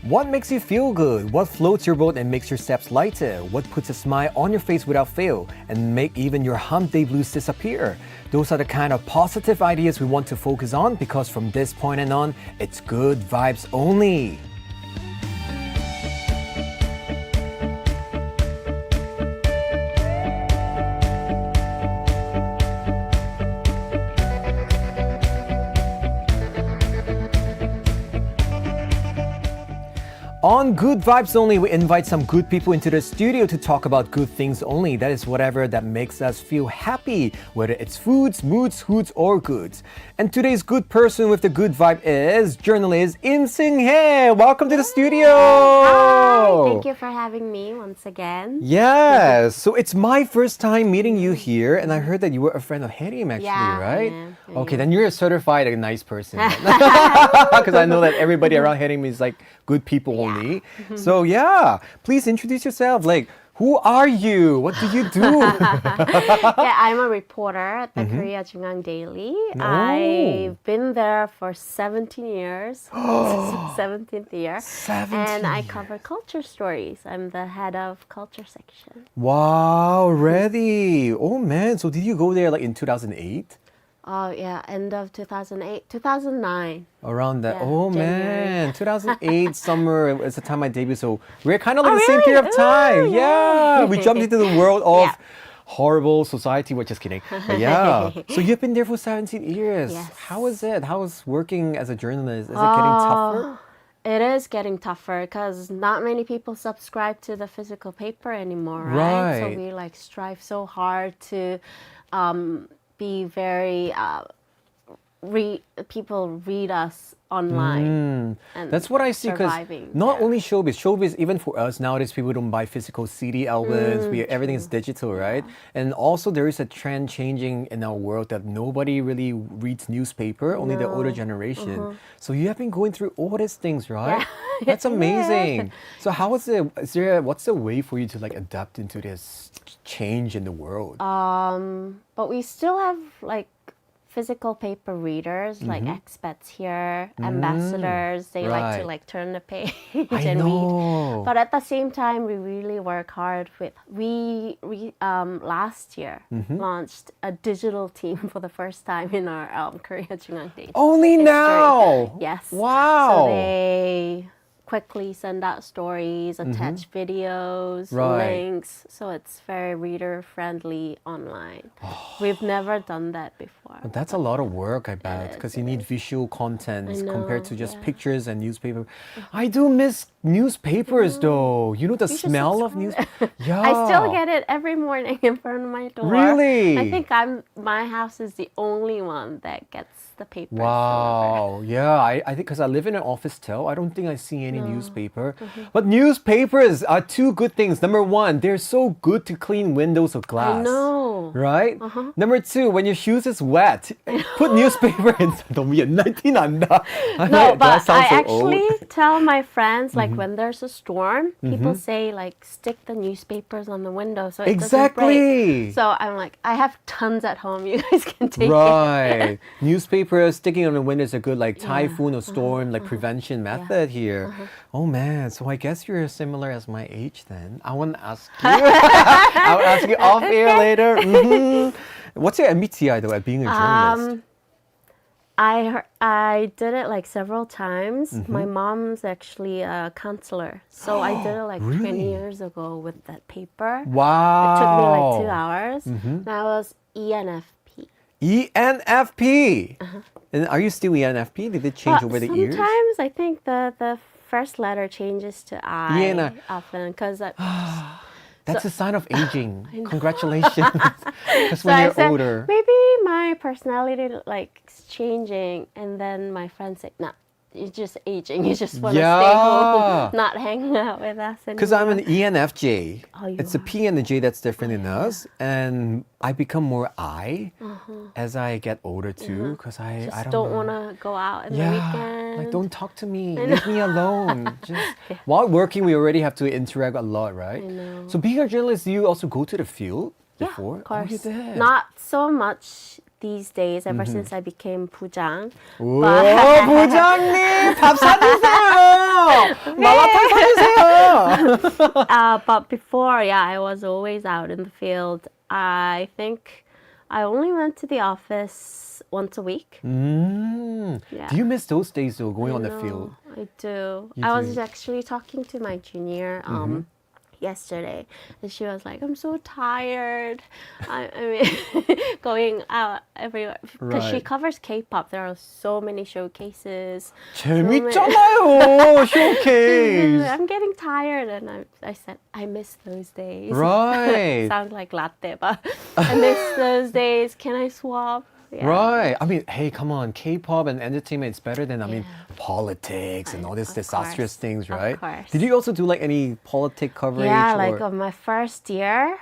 What makes you feel good? What floats your boat and makes your steps lighter? What puts a smile on your face without fail and make even your hump day blues disappear? Those are the kind of positive ideas we want to focus on because from this point and on, it's good vibes only. On Good Vibes Only, we invite some good people into the studio to talk about good things only. That is whatever that makes us feel happy, whether it's foods, moods, hoods, or goods. And today's good person with the good vibe is journalist Yim Seung-hye. Welcome to the studio. Hi, thank you for having me once again. Yes, so it's my first time meeting you here, and I heard that you were a friend of Harim actually, Yeah, right? yeah. Okay, then you're a certified a nice person. Because I know that everybody around Harim is like good people only. So yeah, please introduce yourself. Like, who are you? What do you do? Yeah, I'm a reporter at the Korea JoongAng Daily. I've been there for 17 years. This is my 17th year. 17 and I years. cover culture stories. I'm the head of culture section. Wow, already. Oh man, so did you go there like in 2008? Oh yeah, end of 2008, 2009. Around that. Yeah, Oh January. man, 2008 summer was the time I debuted. So we're kind of like the same really? period of time. Ooh, yeah. yeah. We jumped into the world of Yeah. horrible society. We're just kidding. But yeah. So you've been there for 17 years. Yes. How is it? How is working as a journalist? Is it getting tougher? It is getting tougher because not many people subscribe to the physical paper anymore, right? So Right. we like strive so hard to be very people read us online. And That's what I see because surviving, not yeah. only showbiz, even for us nowadays, people don't buy physical CD albums. Everything is digital, right? And also there is a trend changing in our world that nobody really reads newspaper, only the older generation. So you have been going through all these things, right? Yeah. That's amazing. So how is it? What's the way for you to like adapt into this change in the world? But we still have like physical paper readers, like expats here, ambassadors. They like Right. to like turn the page I and know. read. But at the same time, we really work hard with. We last year launched a digital team for the first time in our Korea JoongAng Daily. Only history. now. Yes. Wow. So they quickly send out stories, attach videos, Right. links. So it's very reader friendly online. We've never done that before. That's a lot of work, I bet, because you need visual content I compared know, to just yeah. pictures and newspaper. I do miss newspapers, though. You know the You should smell of subscribe. news. Yeah. I still get it every morning in front of my door. Really? I think my house is the only one that gets the papers. Wow. Yeah, I think because I live in an office too, I don't think I see any newspaper. But newspapers are two good things. Number one, they're so good to clean windows of glass. I know. Right? Number two, when your shoes is wet, put newspaper inside. 너무 옛날 티 난다. No, That but sounds I so actually old. tell my friends, like when there's a storm, people say like stick the newspapers on the window so it doesn't Exactly. break. So I'm like, I have tons at home. You guys can take it. Right. Newspapers sticking on the windows are good, like typhoon or storm, like prevention method here. Oh man, so I guess you're similar as my age then. I want to ask you. I'll ask you off air later. What's your MBTI though at being a journalist? I did it like several times. My mom's actually a counselor. So I did it like 20 Really? years ago with that paper. Wow. It took me like 2 hours. And I was ENFP. ENFP. And are you still ENFP? Did it change over the years? Sometimes I think the first letter changes to I ENF. often because That's a sign of aging. Congratulations. Because so when I you're said older. maybe my personality like is changing, and then my friends say, "No, you're just aging. You just want to stay Yeah. home, not hang out with us anymore." Because I'm an ENFJ. Oh, you It's the P and the J that's different in us. And I become more I as I get older too. Because I just don't don't know. want to go out in the Yeah, weekend. like don't talk to me. Leave me alone. Just while working, we already have to interact a lot, right? I know. So being a journalist, do you also go to the field Yeah, before? of course. Oh, you did. Not so much these days, ever since I became 부장. 오, 부장님 밥 사주세요. 마라탕 사주세요. But before, I was always out in the field. I think I only went to the office once a week. Yeah. Do you miss those days though, going on the No, field? I do. You I do? was actually talking to my junior yesterday, and she was like, "I'm so tired. I mean, going out everywhere because she Right. covers K-pop. There are so many showcases. 재밌잖아요, showcase. I'm getting tired, and I said I miss those days. Right. Sounds like latte, but I miss those days. Can I swap? Yeah. Right. I mean, hey, come on. K-pop and entertainment is better than, politics and all these Of disastrous course. things, Of right? course. Did you also do like any politic coverage? Yeah, or... like on my first year,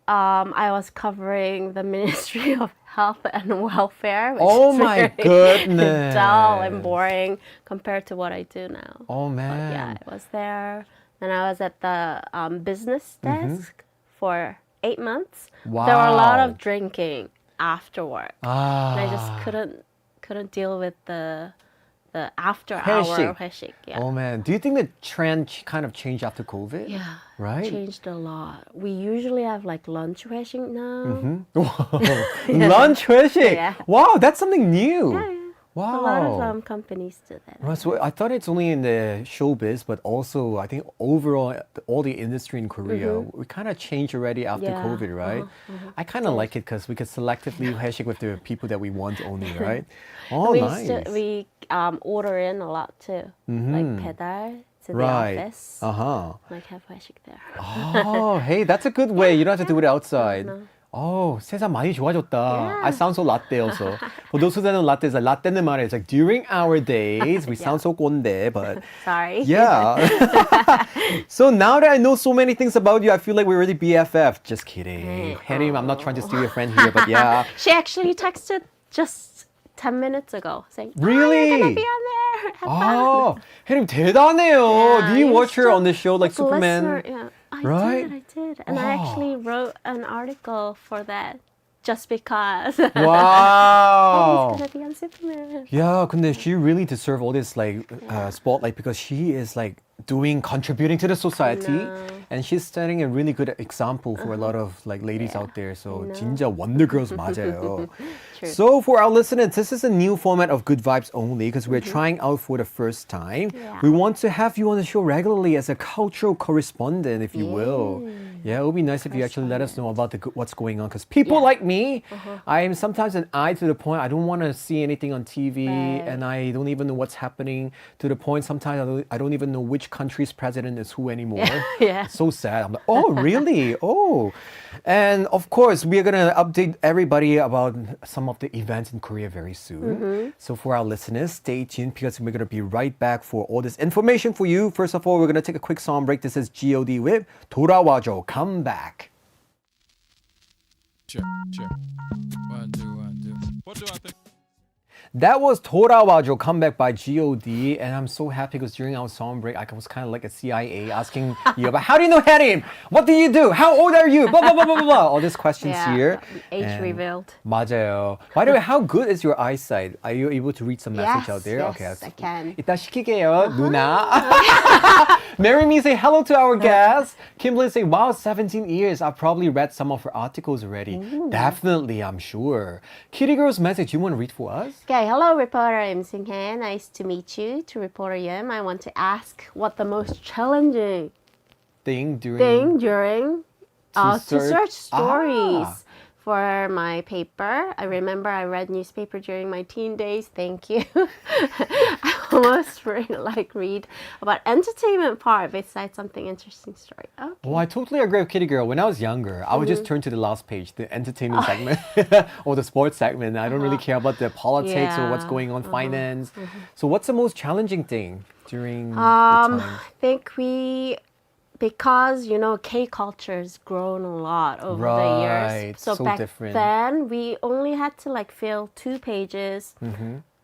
I was covering the Ministry of Health and Welfare, which Oh is my very goodness. dull and boring compared to what I do now. Oh, But man. yeah, I was there, and I was at the business desk for 8 months. There were a lot Wow. of drinking after work. Ah. And I just couldn't deal with the after hour 회식. 회식. Yeah. Oh, man. Do you think the trend kind of changed after COVID? Yeah. Right? Changed a lot. We usually have like lunch 회식 now. Lunch 회식. Yeah. Wow, that's something new. Yeah. Wow. A lot of companies do that. Right, so I thought it's only in the showbiz, but also I think overall all the industry in Korea, we kind of changed already after Yeah, COVID, right? I kind of like it because we could selectively 회식 with the people that we want only, right? Oh, we nice. we order in a lot too, like 배달 to the Right. office, like have 회식 there. Oh, hey, that's a good way. You don't have to do it outside. Oh, 세상 많이 좋아졌다. Yeah. I sound so latte also. For those who don't know latte, it's like 라떼는 말이에요. It's like during our days, we sound so 꼰대, but Sorry. yeah. So now that I know so many things about you, I feel like we're already BFF. Just kidding. 혜림, I'm not trying to steal your friend here, but yeah. She actually texted just 10 minutes ago saying, Really? "Oh, you're gonna be on there. Have fun." Oh, 혜림 대단해요. Yeah, Do you you're watch her still on the show like a Superman? listener. Yeah, I Right? did. And I actually wrote an article for that just because. Wow. He's gonna be on Superman. Yeah, 근데 she really deserve all this like spotlight because she is like contributing to the society, and she's setting a really good example for a lot of like ladies out there. So 진짜 Wonder Girls 맞아요. True. So for our listeners, this is a new format of Good Vibes Only because we're trying out for the first time. Yeah. We want to have you on the show regularly as a cultural correspondent, if you will. Yeah, it would be nice if you actually let us know about what's going on because people like me, I am sometimes an eye to the point. I don't want to see anything on TV, and I don't even know what's happening to the point. Sometimes I don't even know which country's president is who anymore. Yeah. It's so sad. I'm like, oh, really? Oh. And of course, we are going to update everybody about some of the events in Korea very soon. So for our listeners, stay tuned because we're going to be right back for all this information for you. First of all, we're going to take a quick song break. This is G.O.D. with 돌아와줘, Come Back. Check. One, two. What do I think? That was 돌아와줘, Comeback by G.O.D. And I'm so happy because during our song break, I was kind of like a CIA asking you about, how do you know 혜림? What do you do? How old are you? Blah, blah, blah, blah, blah. All these questions here. Age And revealed. 맞아요. By the way, how good is your eyesight? Are you able to read some message out there? Yes, I can. 이따 시킬게요, 누나. Marry Me say hello to our guest. Kimberly say, wow, 17 years. I've probably read some of her articles already. Definitely, I'm sure. Kitty Girl's message, you want to read for us? Okay, hello, reporter Yim Seung-hye. Nice to meet you. To reporter Yim, I want to ask what the most challenging Thing during... thing during to search- search stories Ah. for my paper. I remember I read newspaper during my teen days. Thank you. I almost read about entertainment part besides something interesting story. Okay. Well, I totally agree with Kitty Girl. When I was younger, I would just turn to the last page, the entertainment segment or the sports segment. I don't really care about the politics or what's Yeah. going on, finance. So what's the most challenging thing during the I time? think because K culture has grown a lot over the Right, years. So so back different. then we only had to fill 2 pages.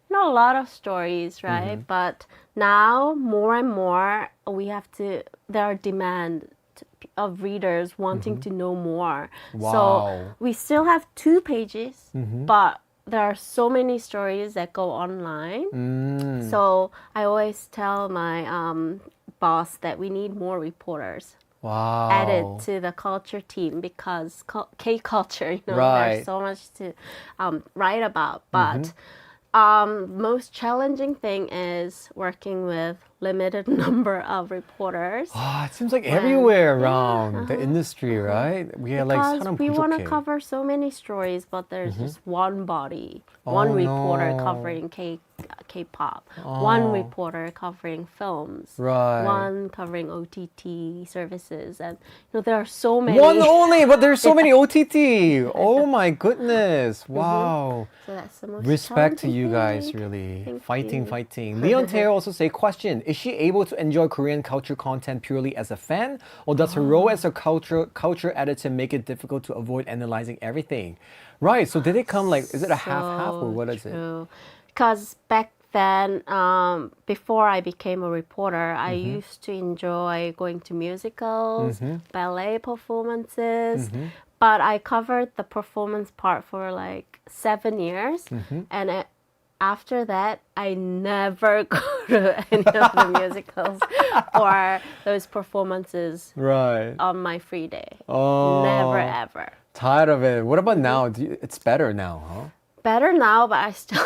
Not a lot of stories, right? But now more and more there are demand. of readers wanting to know more. Wow. So we still have 2 pages, but there are so many stories that go online. So I always tell my boss that we need more reporters Wow. added to the culture team because K-culture, Right. there's so much to write about. But most challenging thing is working with limited number of reporters. It seems like everywhere around the industry, right? We are like Because 사람 we want to 부족해. cover so many stories, but there's just one body, one reporter no. covering K-pop, one reporter covering films, Right. one covering OTT services, and there are so many. One only, but there's so many OTT. Oh my goodness. Wow. So that's the most Respect to you challenging guys, thing. really. Thank Fighting, you. fighting. Leon Taylor also say, question, is she able to enjoy Korean culture content purely as a fan? Or does her role as a culture editor make it difficult to avoid analyzing everything? Right, so did it come like, is it a half-half or what is it? Because back then, before I became a reporter, I used to enjoy going to musicals, ballet performances, but I covered the performance part for like 7 years, and after that, I never go to any of the musicals or those performances Right. on my free day. Oh, Never ever. tired of it. What about now? It's better now, huh? Better now, but I still.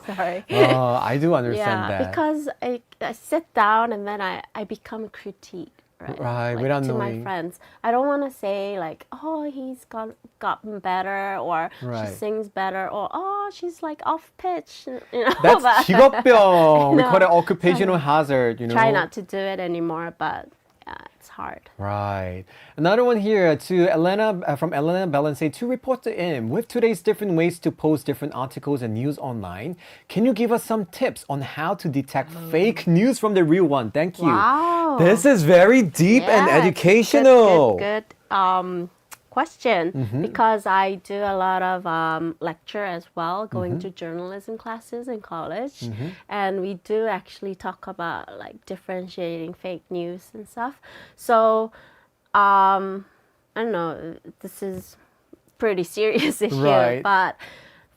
Sorry. I do understand that. Because I sit down and then I become a critique. Right, like, without to knowing. my friends. I don't want to say like, oh, he's gotten better, or Right. she sings better, or oh, she's like off pitch. That's but 직업병. We No. call it occupational hazard, try not to do it anymore, but it's hard. Right. Another one here to Elena from Elena Bellen say, to report to Im, with today's different ways to post different articles and news online, can you give us some tips on how to detect fake news from the real one? Thank you. Wow. This is very deep and Yeah, it's educational. Good question, because I do a lot of lecture as well, going to journalism classes in college, and we do actually talk about like differentiating fake news and stuff. So I don't know, this is pretty serious issue, Right. but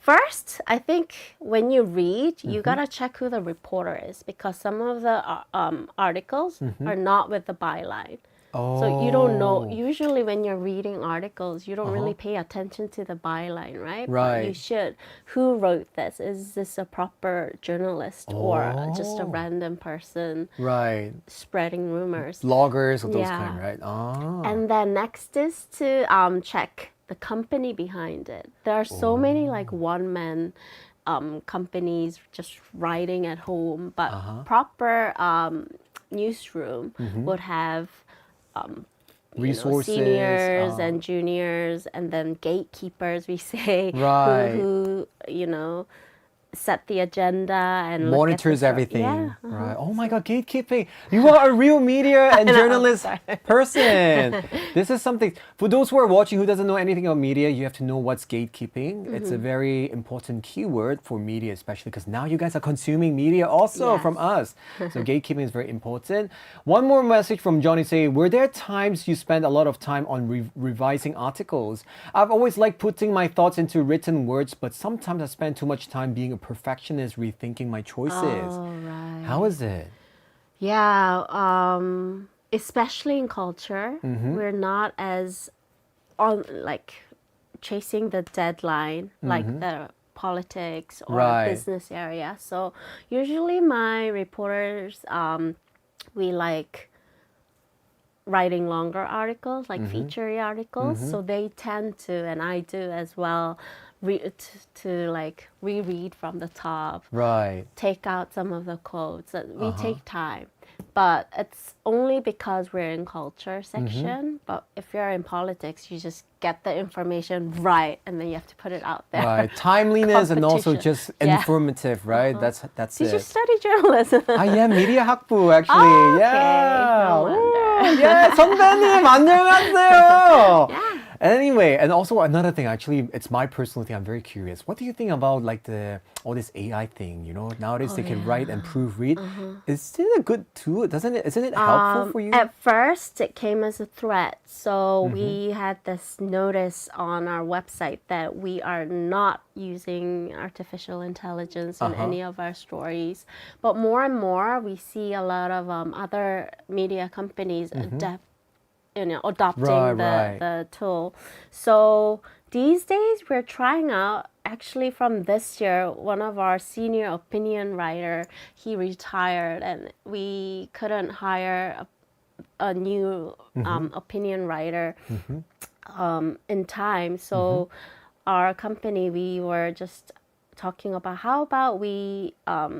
first, I think when you read, you gotta check who the reporter is, because some of the articles are not with the byline. So you don't know. Usually when you're reading articles, you don't really pay attention to the byline, right? Right. But you should. Who wrote this? Is this a proper journalist or just a random person Right. spreading rumors? Bloggers or those Yeah. kind, right? Oh. And then next is to check the company behind it. There are so many like one-man companies just writing at home, but proper newsroom would have Resources, seniors and juniors, and then gatekeepers, we say, Right. who set the agenda and look at the monitors story. everything. Yeah. Right. Oh my God, gatekeeping. You are a real media and journalist person. This is something, for those who are watching who doesn't know anything about media, you have to know what's gatekeeping. It's a very important keyword for media, especially because now you guys are consuming media also Yes. from us. So gatekeeping is very important. One more message from Johnny saying, were there times you spend a lot of time on revising articles? I've always liked putting my thoughts into written words, but sometimes I spend too much time being a perfectionist rethinking my choices. Oh, right. How is it? Yeah, especially in culture, we're not as on like chasing the deadline like the politics or Right. business area. So usually my reporters, we like writing longer articles, like feature articles. So they tend to, and I do as well, to like reread from the top, Right. take out some of the quotes. We take time, but it's only because we're in culture section. But if you're in politics, you just get the information right, and then you have to put it out there. Right. Timeliness and also Competition. just Yeah. informative, right? That's Did you it. study journalism? I am media 학부 actually. Oh, okay. Yeah. No wonder. Ooh, yeah. 선배님 안녕하세요. Anyway, and also another thing, actually, it's my personal thing. I'm very curious. What do you think about like all this AI thing? You know, nowadays they can write and proofread. Is it a good tool? Isn't it helpful for you? At first, it came as a threat. So we had this notice on our website that we are not using artificial intelligence in any of our stories. But more and more, we see a lot of other media companies adopting the tool. So these days, we're trying out. Actually, from this year, one of our senior opinion writer, he retired, and we couldn't hire a new opinion writer in time. So our company, we were just talking about how about we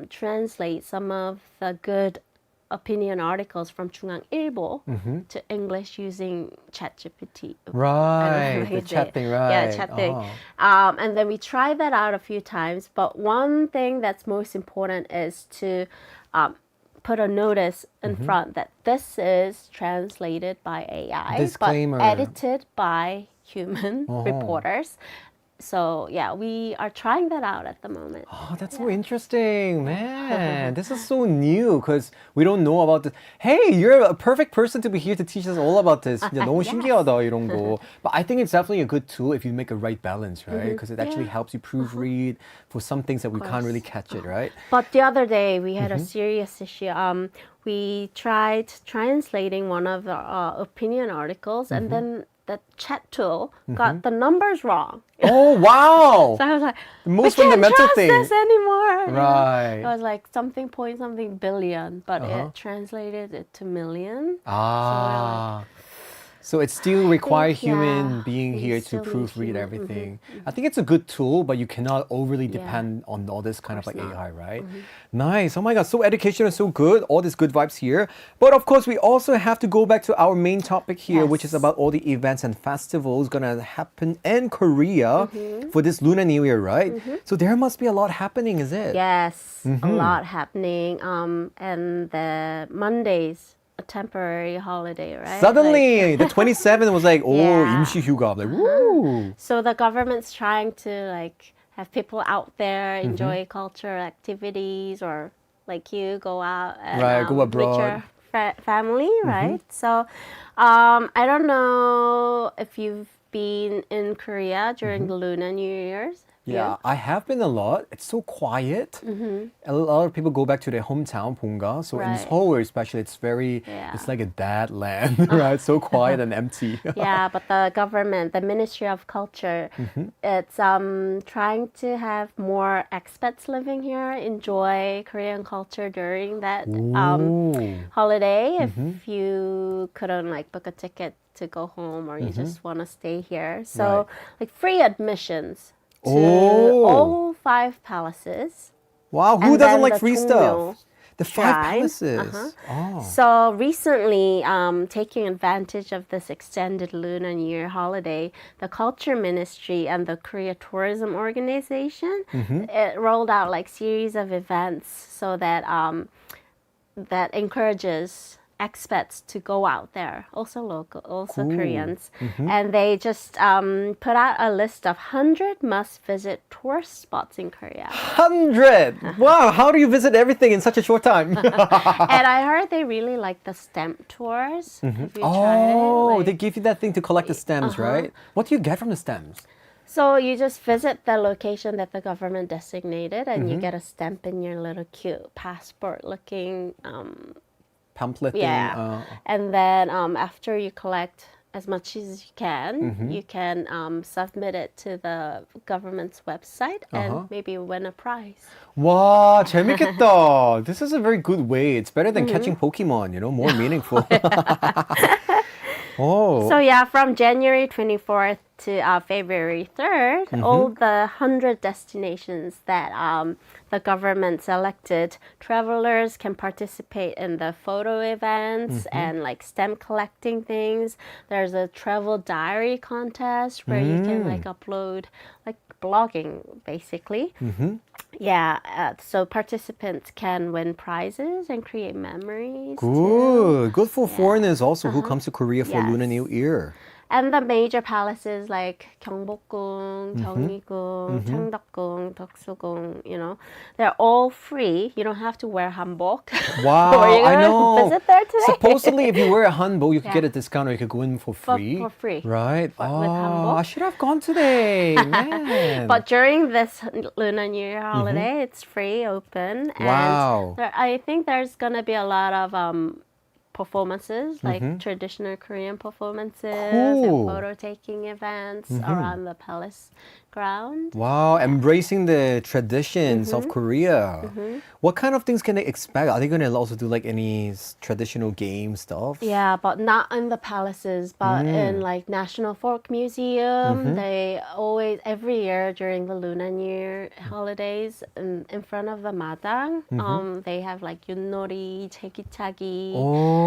translate some of the good opinion articles from 중앙일보 to English using ChatGPT. Right, the chat thing, right? Yeah, chat thing. And then we tried that out a few times. But one thing that's most important is to put a notice in front that this is translated by AI, Disclaimer. but edited by human reporters. So yeah, we are trying that out at the moment. Oh, that's so interesting, man. This is so new because we don't know about this. Hey, you're a perfect person to be here to teach us all about this. 진짜 너무 신기하다 이런 거. But I think it's definitely a good tool if you make a right balance, right? Because it actually helps you proofread for some things that we can't really catch it, right? But the other day we had a serious issue. We tried translating one of the opinion articles, and then the chat tool got the numbers wrong. Oh, wow. So I was like, The most we can't fundamental trust thing. this anymore. you know? Right. It was like something point something billion, but it translated it to million. Ah. So it still requires human yeah, being we here to still need proofread human, everything. I think it's a good tool, but you cannot overly depend on all this kind of like AI, right? Nice. Oh my God, so educational, so good. All these good vibes here. But of course, we also have to go back to our main topic here, which is Yes. about all the events and festivals gonna happen in Korea for this Lunar New Year, right? So there must be a lot happening, is it? Yes, a lot happening. And the Mondays, a temporary holiday, right? Suddenly, the 27th was like, oh, Yeah. 임시휴가. I'm like, woo. So the government's trying to like have people out there enjoy cultural activities, or like you go out and Right, go with abroad. your family, right? So I don't know if you've been in Korea during the Lunar New Year's. Yeah, I have been a lot. It's so quiet. A lot of people go back to their hometown, Ponga. So in Right. Seoul, especially, it's very, Yeah. it's like a dead land, right? So quiet and empty. Yeah, but the government, the Ministry of Culture, it's trying to have more expats living here, enjoy Korean culture during that Ooh. holiday. If you couldn't like book a ticket to go home, or you just want to stay here, so like free admissions to all 5 palaces. Wow, who And doesn't then like the free Cheongmyo stuff? The 5 shrine. palaces. Oh. So recently, taking advantage of this extended Lunar New Year holiday, the Culture Ministry and the Korea Tourism Organization, it rolled out like series of events so that that encourages expats to go out there, also local, also Koreans, and they just put out a list of 100 must-visit tourist spots in Korea. 100! Wow, how do you visit everything in such a short time? And I heard they really like the stamp tours. Have you tried it? Oh, Like- they give you that thing to collect the stamps, right? What do you get from the stamps? So you just visit the location that the government designated, and you get a stamp in your little cute passport-looking. Pamphlet Yeah. thing? And then after you collect as much as you can submit it to the government's website and maybe win a prize. 와, 재밌겠다. This is a very good way. It's better than catching Pokemon, you know, more meaningful. Oh. So yeah, from January 24th to February 3rd, all the 100 destinations that the government selected, travelers can participate in the photo events and like stamp collecting things. There's a travel diary contest where you can like upload like blogging basically. Yeah, so participants can win prizes and create memories. too. Good. Good for foreigners also who comes to Korea for Yes. Lunar New Year. And the major palaces like 경복궁, 경희궁, 창덕궁, 덕수궁, you know, they're all free. You don't have to wear hanbok. Wow, Or you're I gonna know. visit there today? Supposedly, if you wear a hanbok, you could Yeah. get a discount or you could go in for free. For free. Right? With Oh, hanbok. I should have gone today. Man. But during this Lunar New Year holiday, it's free, open. And Wow. I think there's going to be a lot of performances, like traditional Korean performances Cool. and photo-taking events around the palace ground. Wow, embracing the traditions of Korea. What kind of things can they expect? Are they going to also do like any traditional game stuff? Yeah, but not in the palaces, but in like National Folk Museum. They always, every year during the Lunar New Year holidays, in front of the madang, they have like 윷놀이, 제기차기,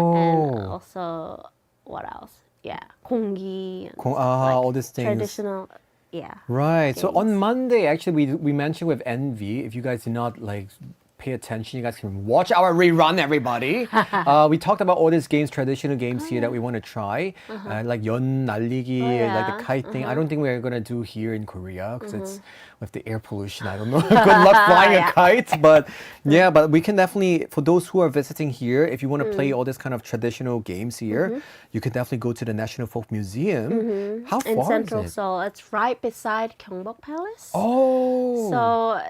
and Oh, also, what else? Yeah, 공기. and all these things. Traditional, yeah. Right. So on games. Monday, actually, we mentioned with Envy, if you guys did not like pay attention, you guys can watch our rerun, everybody. We talked about all these games, traditional games here that we want to try, like 연 날리기, like the yeah. kite thing. I don't think we're gonna do here in Korea because it's with the air pollution. I don't know. Good luck flying a kite, but yeah, but we can definitely, for those who are visiting here, if you want to play all this kind of traditional games here, you can definitely go to the National Folk Museum. How In far Central is it? Seoul, it's right beside Gyeongbok Palace. Oh. So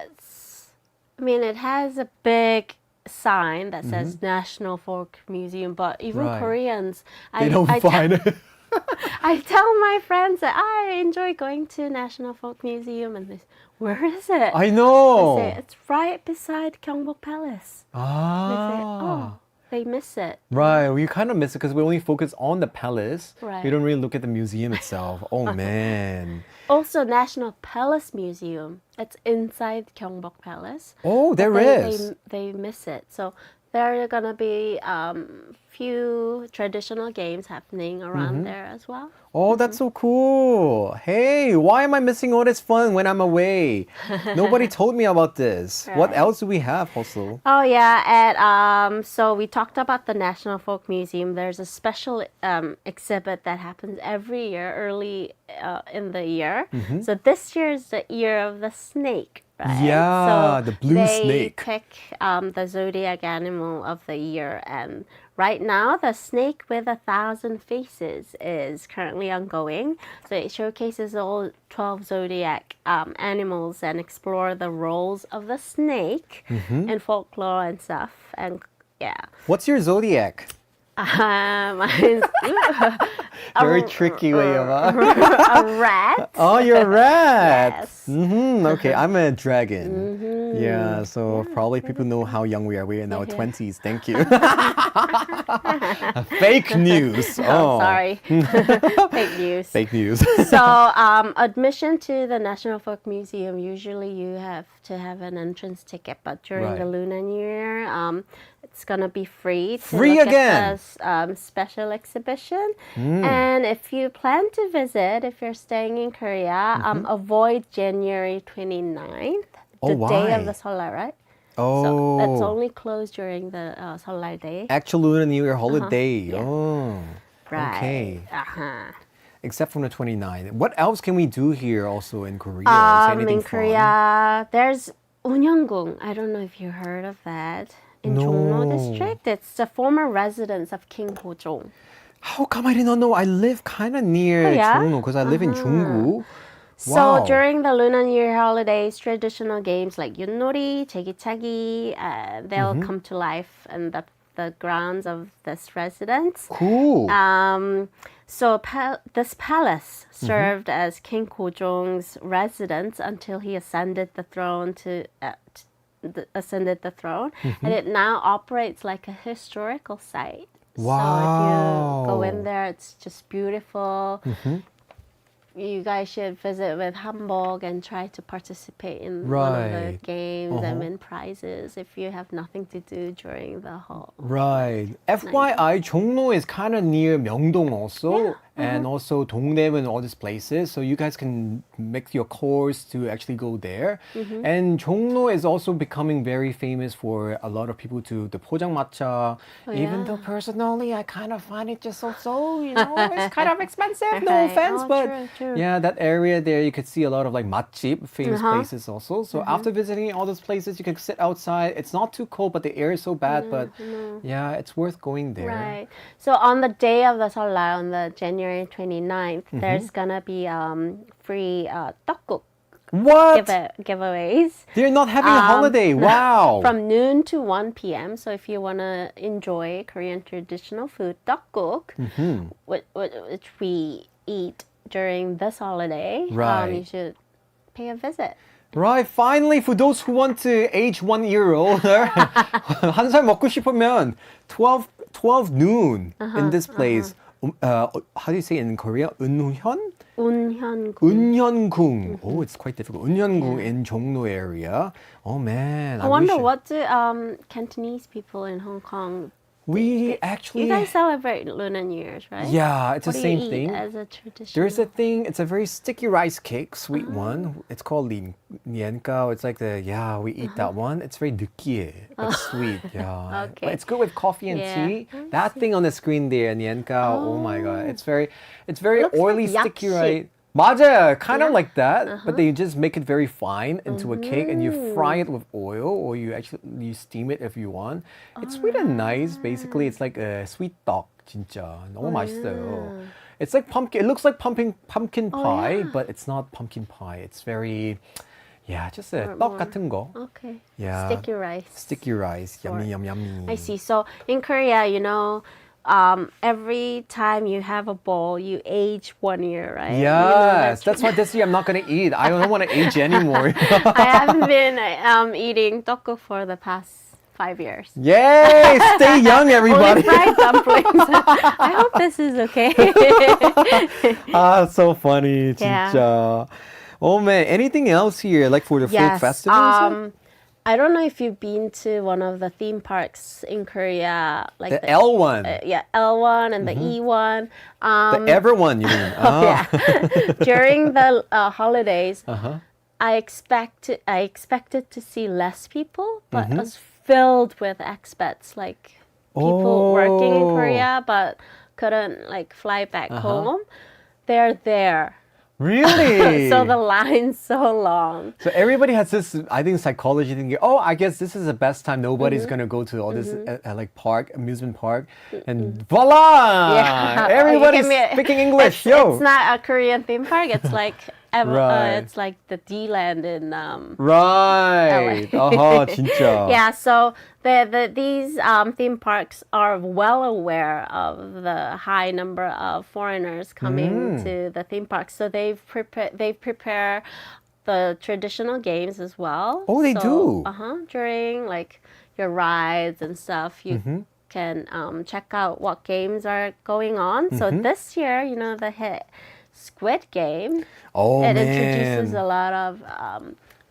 I mean, it has a big sign that says National Folk Museum, but even Right. Koreans, They don't find it. I tell my friends that I enjoy going to National Folk Museum, and they say, where is it? I They know. say, it's right beside Gyeongbok Palace. They say, Ah. oh, they miss it. Right, we kind of miss it because we only focus on the palace. Right. We don't really look at the museum itself. Oh man. Also, National Palace Museum. It's inside Gyeongbok Palace. Oh, there But is. They miss it. So there are gonna be few traditional games happening around there as well. Oh, that's so cool. Hey, why am I missing all this fun when I'm away? Nobody told me about this. What Right. else do we have also? Oh yeah, and so we talked about the National Folk Museum. There's a special exhibit that happens every year, early in the year. So this year is the year of the snake, right? Yeah, so the blue they snake. pick the zodiac animal of the year, and right now the snake with 1,000 faces is currently ongoing. So it showcases all 12 zodiac animals and explore the roles of the snake in folklore and stuff. And yeah, What's your zodiac? mine's Very tricky way of a rat. Oh, you're a rat. Yes. Okay, I'm a dragon. Yeah, so probably people know how young we are. We're in our 20s. Thank you. Fake news. Oh, sorry. Fake news. Fake news. So, admission to the National Folk Museum, usually you have to have an entrance ticket, but during the Right. Lunar New Year, it's gonna be free to Free look again? at this special exhibition. And if you plan to visit, if you're staying in Korea, avoid January 29th, the Oh, day why? of the Seollal, right? Oh. So it's only closed during the Seollal day. Actual Lunar New Year holiday. Yeah. Oh. Right. Okay. Uh-huh. Except from the 29th. What else can we do here also in Korea? Is there anything In fun? Korea, there's Unyeonggung. I don't know if you heard of that. In No. Jongno district, it's the former residence of King Gojong. How come I did not know? I live kind of near Oh, yeah? Jongno because I live in Junggu. So Wow. during the Lunar New Year holidays, traditional games like 윷놀이, 제기차기, they'll come to life in the grounds of this residence. Cool. So this palace served as King Gojong's residence until he ascended the throne and it now operates like a historical site. So if you go in there, it's just beautiful. You guys should visit with Hanbok and try to participate in one of the Right. games and win prizes if you have nothing to do during the whole. Right. FYI, Jongno is kind of near Myeongdong also. and also Dongdaemun and all these places. So you guys can make your course to actually go there. And Jongno is also becoming very famous for a lot of people to the 포장마차. Even though personally I kind of find it just so, it's kind of expensive. No offense, but true. yeah, that area there you could see a lot of like 맛집, famous places also. So after visiting all those places, you can sit outside. It's not too cold, but the air is so bad. But yeah, it's worth going there. Right. So on the day of the 설날, on the January 29th, there's gonna be free tteokguk What? giveaways. They're not having a holiday. Wow. From noon to 1 p.m. So if you want to enjoy Korean traditional food, tteokguk, which we eat during this holiday, Right. you should pay a visit. Right, finally, for those who want to age 1 year older, 한 살 먹고 싶으면 12 noon in this place. How do you say it in Korea? Unhyun? 운현궁. Unhyungung. Oh, it's quite difficult. Unhyungung in Jongno area. Oh man, I wonder wish what do Cantonese people in Hong Kong. we actually. You guys celebrate Lunar New Year's, right? Yeah, it's What the do you same eat thing. as a tradition? There's a thing, it's a very sticky rice cake, sweet one. It's called lienka. It's like we eat that one. It's very 느끼해, but sweet, yeah. Okay. But it's good with coffee and Yeah. tea. That thing on the screen there, lienka, oh my god. It's very Looks oily, like sticky yakshi. rice. 맞아요, kind of like that, but they just make it very fine into a cake and you fry it with oil or you steam it if you want. It's sweet and nice. Basically, it's like a sweet 떡, 진짜. 너무 맛있어요. It's like pumpkin. It looks like pumpkin pie, but it's not pumpkin pie. It's very, just a 떡 같은 거. Okay. Yeah. Sticky rice. Sticky rice. Yummy, yummy, yummy. I see. So in Korea, every time you have a bowl, you age 1 year, right? Yes, that's why this year I'm not gonna eat. I don't want to age anymore. I haven't been eating tteokguk for the past 5 years. Yay! Stay young, Only everybody. fried dumplings. I hope this is okay. So funny, Yeah. 진짜. Oh man, anything else here, like for the food festival? I don't know if you've been to one of the theme parks in Korea, like The L one, L1 and the E1. the Ever one, you mean? Oh. Yeah. During the holidays, I expected to see less people, but it was filled with expats, like people working in Korea but couldn't like fly back home. They're there. Really? So the line's so long. So everybody has this, I think, psychology thinking, I guess this is the best time. Nobody's going to go to all this like amusement park. And voila! Yeah. Everybody's speaking English. Yo! It's not a Korean theme park. It's like Right. it's like the D-Land in Right. LA. 진짜. Yeah, so these theme parks are well aware of the high number of foreigners coming to the theme park. So they prepare the traditional games as well. Oh, they do? During like your rides and stuff, you can check out what games are going on. So this year, the hit Squid Game. Oh, It man. introduces a lot of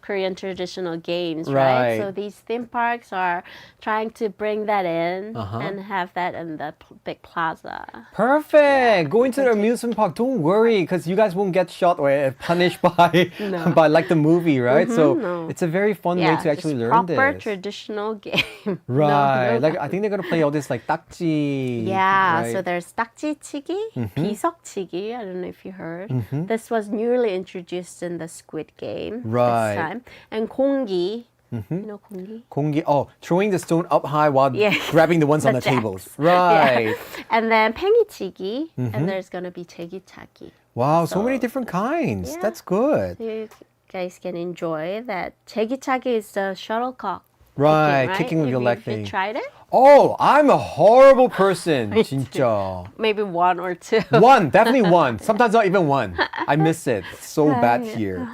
Korean traditional games, right? So these theme parks are trying to bring that in and have that in the big plaza. Perfect. Going to the amusement park. Don't worry, because you guys won't get shot or punished by by like the movie, right? So it's a very fun way to actually just learn proper this. traditional game. Right. No. Like I think they're gonna play all this like 딱지. Yeah, right? so there's 딱지치기, 비석치기. I don't know if you heard. This was newly introduced in the Squid Game Right. this time. And 공기. You know 공기? 공기. Throwing the stone up high while grabbing the ones on the jacks. tables. Right. Yeah. And then 팽이치기, and there's gonna be 제기차기. Wow, so many different kinds. Yeah. That's good. You guys can enjoy that. 제기차기 is the shuttlecock. Right, right? kicking with your leg Have thing. you tried it? Oh, I'm a horrible person. 진짜. Maybe 1 or 2. One, definitely one. Sometimes not even one. I miss it. It's so bad here.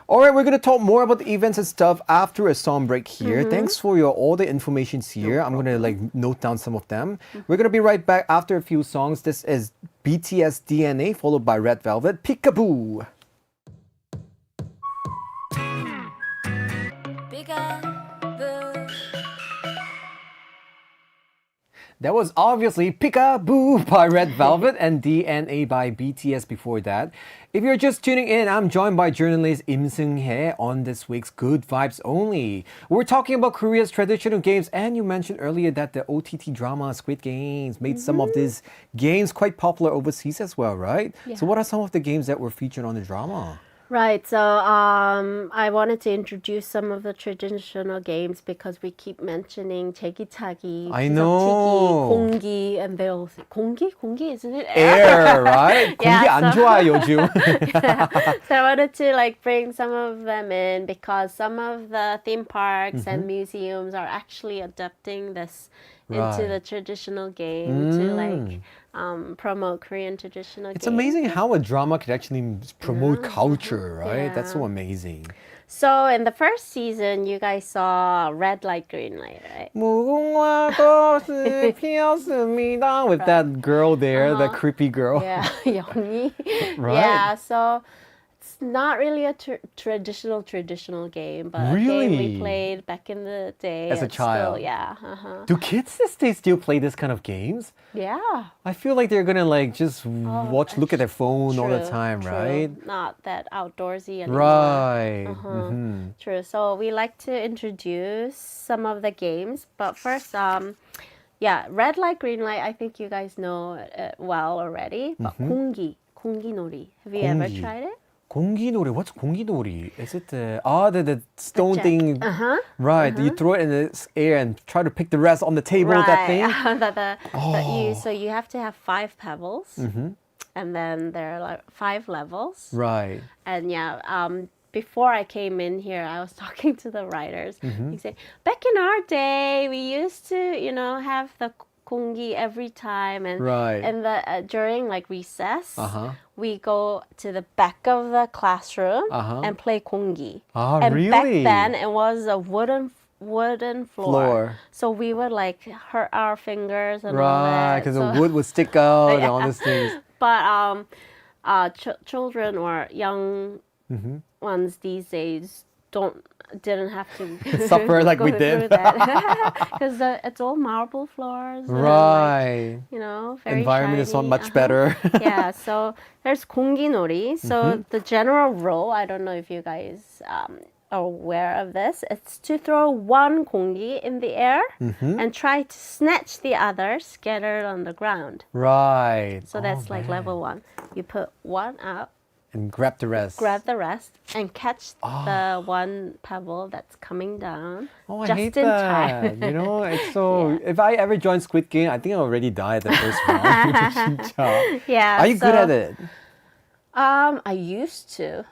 All right, we're going to talk more about the events and stuff after a song break here. Thanks for all the information here. I'm going to like note down some of them. We're going to be right back after a few songs. This is BTS DNA followed by Red Velvet, Peekaboo. That was obviously Peekaboo by Red Velvet and DNA by BTS before that. If you're just tuning in, I'm joined by journalist Yim Seung-hye on this week's Good Vibes Only. We're talking about Korea's traditional games, and you mentioned earlier that the OTT drama Squid Games made some of these games quite popular overseas as well, right? Yeah. So what are some of the games that were featured on the drama? Right, so I wanted to introduce some of the traditional games because we keep mentioning 제기차기, I know. 공기, and they'll say, 공기, isn't it? Air, right? Yeah, 공기 안 so- 좋아요, 요즘. So I wanted to like bring some of them in because some of the theme parks and museums are actually adapting this into Right. the traditional game to like promote Korean traditional It's games. amazing how a drama can actually promote culture, right? That's so Yeah. amazing. So in the first season, you guys saw Red Light, Green Light, right? 무궁화 꽃이 피었습니다. With that girl there, that creepy girl. Yeah, Yeongi. Right. Yeah, so it's not really a traditional game, but a game Really? we played back in the day. As a It's child. Still, yeah. Uh-huh. Do kids these days still play this kind of games? Yeah. I feel like they're gonna like just look at their phone all the True, time, true. right? Not that outdoorsy anymore. Right. True. So we like to introduce some of the games, but first, Red Light, Green Light. I think you guys know it well already. But 공기놀이. Have you ever 공기. tried it? 공기놀이. What's 공기놀이? Is it the stone check. thing? Right. You throw it in the air and try to pick the rest on the table. That thing. So you have to have 5 pebbles, and then there are like 5 levels. Right. And before I came in here, I was talking to the writers. He said, back in our day, we used to, have the 공기 every time, and Right. and during like recess, we go to the back of the classroom and play 공기. Ah, and really? back then, it was a wooden floor. So we would like hurt our fingers and all Right, that. because So- the wood would stick out and all these things. But children or young ones these days didn't have to Suffer like go we through did. that because it's all marble floors. And, Right. very Environment is shiny. much better. Yeah, so there's 공기놀이. So the general rule, I don't know if you guys are aware of this, it's to throw one 공기 in the air and try to snatch the other scattered on the ground. Right. So that's like level 1. You put one out, And grab the rest. grab the rest, and catch the one pebble that's coming down Oh, I just hate in that. time. It's so... If I ever join Squid Game, I think I already died the first round. 진짜. Yeah. Are you good at it? I used to.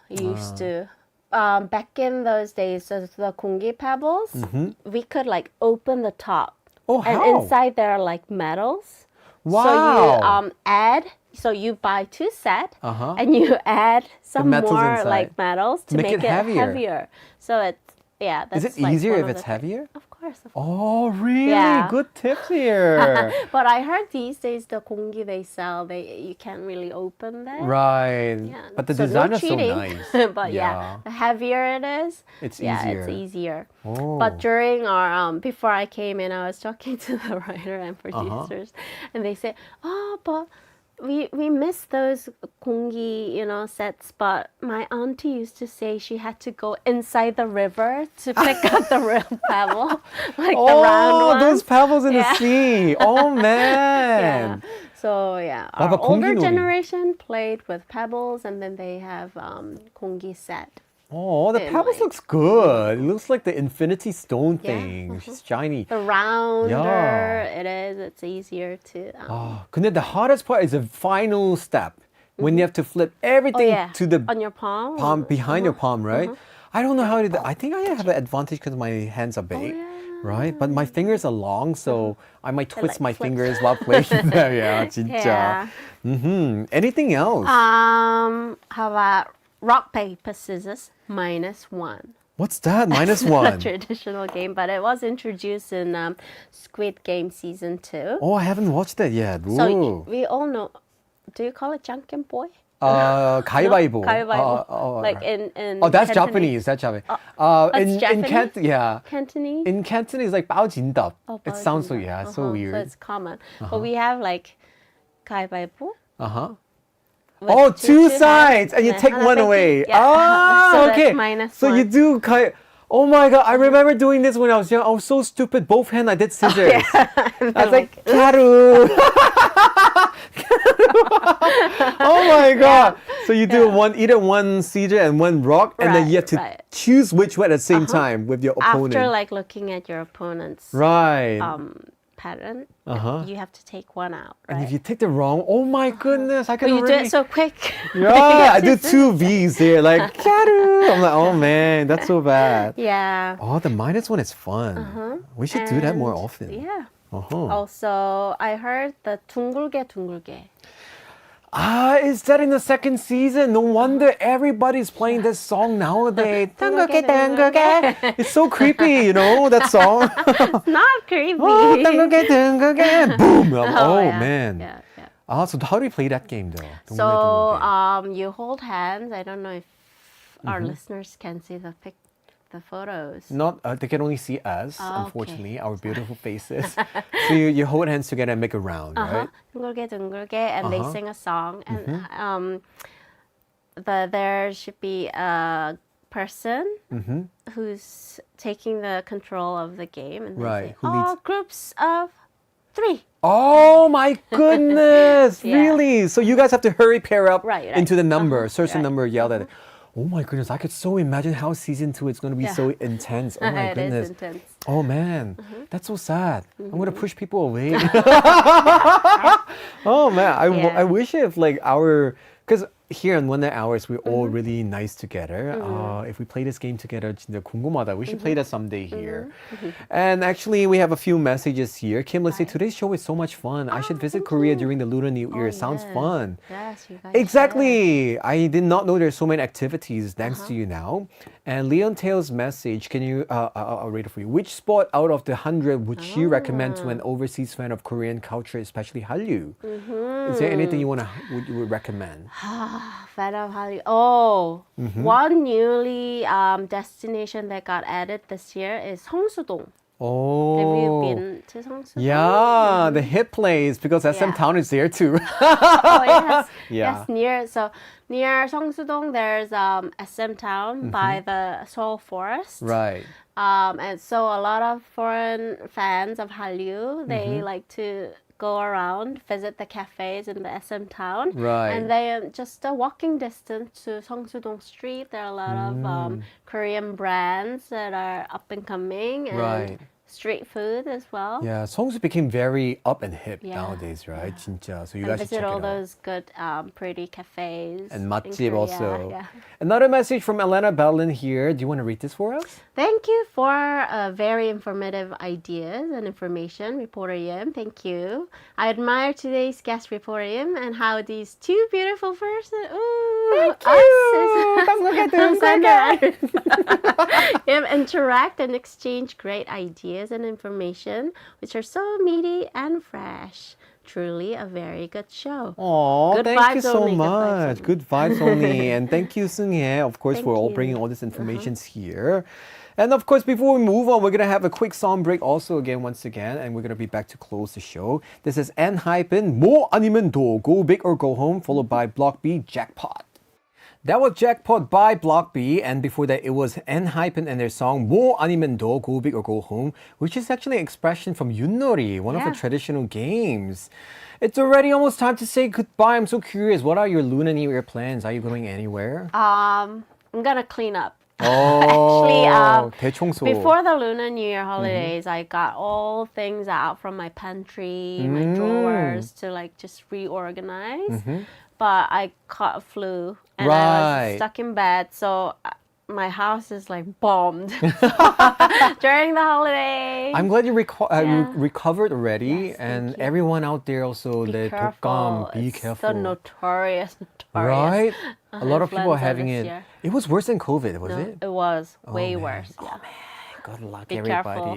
Back in those days, so the 공기 pebbles, we could like open the top. Oh, And how? inside there are like metals. Wow. So you add, so you buy 2 sets and you add some metals more inside. like metals to Make make it it heavier. heavier. So it's, that's Is it like easier one if of it's the- heavier? Of course. Oh, really? Yeah. Good tips here. But I heard these days the 공기 they sell, you can't really open that. Right. Yeah. But the So design no is so cheating. nice. But the heavier it is, It's it's easier. easier. Oh. But during our before I came in, I was talking to the writer and producers, and they said, "Oh, but we miss those 공기, sets. But my auntie used to say she had to go inside the river to pick up the real pebble, like the round ones." those pebbles in Yeah. the sea. Oh, Yeah. man. So our about older 공기놀이? generation played with pebbles, and then they have 공기 set. Oh, the And, pebbles like- looks good. It looks like the infinity stone Yeah, thing. It's shiny. The rounder Yeah. it is, it's easier to. 근데 the hardest part is the final step. When you have to flip everything to the on your palm. palm behind your palm, right? I don't know how to do that. I think I have an advantage because my hands are big, right? But my fingers are long, so I might twist like my flips. fingers while playing there. Yeah, 진짜. Yeah. Anything else? How about rock paper scissors -1? What's that? Minus A one. traditional game, but it was introduced in Squid Game season 2. Oh, I haven't watched that yet. So Ooh. we all know. Do you call it Junkin Boy? 가위바위보. 가위바위보. Like in Oh, that's Cantonese. Japanese. That's Japanese. It's Japanese? Yeah. Cantonese? In Cantonese, like bao jin dap. Oh, It sounds so, 바오진다. yeah, it's so So weird. it's common. But we have like 가위바위보. with Oh, two sides, hands, and you then take one 하나빼기. away. Yeah. Ah, So okay. that's minus So you one. do Oh my god, I remember doing this when I was young. I was so stupid. Both hands, I did scissors. I was like, Karu. Oh my god. So you do either one scissor and one rock, and then you have to Right. choose which one at the same time with your opponent. After like looking at your opponent's Right. pattern, Uh-huh. you have to take one out, right? And if you take the wrong, oh my goodness, I But can you do already... it so quick. Yeah, I do two V's there, like, Karu. I'm like, oh man, that's so bad. Yeah. Oh, the minus one is fun. We should do that more And, often. Yeah. Uh-huh. Also, I heard the 둥글게 둥글게. Ah, is that in the second season? No wonder everybody's playing this song nowadays. 둥글게 둥글게. It's so creepy, that song. It's not creepy. Oh, 둥글게 둥글게. Boom. Oh, yeah. man. Yeah, yeah. Ah, so how do you play that game though? So 둥글게. you hold hands. I don't know if our Mm-hmm. listeners can see the photos. Not, they can only see us, Oh, okay. unfortunately, our beautiful faces. So you hold hands together and make a round, right? 둥글게 둥글게, and they sing a song, and there should be a person who's taking the control of the game, and they Right, say, who leads? all groups of 3. Oh my goodness! Yeah. Really? So you guys have to hurry pair up Right. into the number, search the Right. number, yell at it. Oh my goodness, I could so imagine how season 2 is going to be Yeah. so intense. Oh my It goodness. is intense. Oh man, that's so sad. I'm going to push people away. Oh man, Yeah. I wish if like because here in Wonder Hours we're all really nice together. If we play this game together, 진짜 궁금하다. We should play that someday here. And actually, we have a few messages here. Kim, let's say today's show is so much fun. I should visit Korea during the Lunar New Year. Sounds yes. fun. Yes, you guys Exactly. I did not know there's so many activities thanks to you now. And Leon Taylor's message, can you, I'll read it for you. Which spot out of the 100 would you recommend to an overseas fan of Korean culture, especially Hallyu? Is there anything you would recommend? Fan of Hallyu. Oh, one newly destination that got added this year is 성수동. Oh. Have you been to 성수동? Yeah, the hip place because SM Yeah. Town is there too. Oh, yes. Yeah. Yes, near 성수동, there's SM Town by the Seoul forest. Right. And so a lot of foreign fans of Hallyu, they like to go around, visit the cafes in the SM town. Right. And they just a walking distance to Seongsudong Street. There are a lot of Korean brands that are up and coming, and Right. street food as well. Yeah, Seongsu became very up and hip Yeah. nowadays, right? 진짜. So you And guys should visit check all it out. those good, pretty cafes. And in 맛집 Korea. also. Yeah. Another message from Elena Bellin here. Do you want to read this for us? Thank you for very informative ideas and information, Reporter Yim. Thank you. I admire today's guest, Reporter Yim, and how these two beautiful persons, interact and exchange great ideas and information, which are so meaty and fresh. Truly a very good show. Oh, Good thank you vibes so only, good vibes much. Good vibes only. And thank you, Seung-hye, of course, Thank for all you. bringing all this information here. And of course, before we move on, we're going to have a quick song break also once again, and we're going to be back to close the show. This is N-hyphen, 뭐 아니면 도, Go Big or Go Home, followed by Block B, Jackpot. That was Jackpot by Block B, and before that it was N-hyphen and their song 뭐 아니면 도, Go Big or Go Home, which is actually an expression from Yunori, one of Yeah. the traditional games. It's already almost time to say goodbye. I'm so curious, what are your Lunar New Year plans? Are you going anywhere? I'm gonna clean up. Oh, Actually, 대청소. before the Lunar New Year holidays, I got all things out from my pantry, my drawers to like just reorganize. But I caught a flu and I Right. was stuck in bed, so my house is like bombed during the holiday. I'm glad you Yeah. recovered already, Yes, and thank you. everyone out there also, Be the careful. be It's careful. so notorious. Right? A lot of people are influenza having this it. year. It was worse than COVID, was No, it? it was way man. worse. Yeah. Good luck, Be everybody. careful.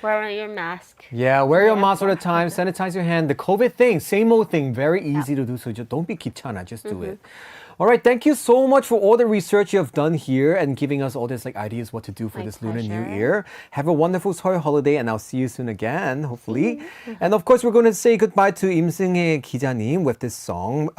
Wear your mask. Yeah, wear your mask all the time. Sanitize your hand. The COVID thing, same old thing. Very easy to do. So just don't be 귀찮아. Just do it. All right, thank you so much for all the research you have done here and giving us all these like ideas what to do for My this Lunar New pleasure. Year. Have a wonderful Seoul holiday and I'll see you soon again, hopefully. And of course, we're going to say goodbye to Yim Seung-hye 기자님 with this song,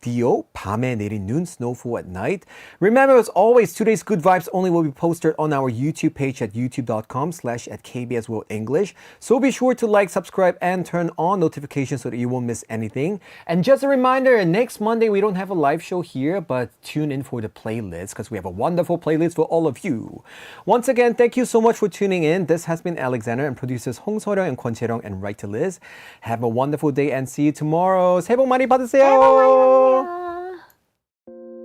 Dio, 밤에 내린 눈, Snowfall at Night. Remember, as always, today's Good Vibes Only will be posted on our YouTube page at youtube.com/@KBS World English. So be sure to like, subscribe, and turn on notifications so that you won't miss anything. And just a reminder, next Monday we don't have a live show here, but tune in for the playlist because we have a wonderful playlist for all of you. Once again, thank you so much for tuning in. This has been Alexander and producers Hong Seoryeong and Kwon Chae-ryong and Right to Liz. Have a wonderful day and see you tomorrow. 새해 복 많이 받으세요.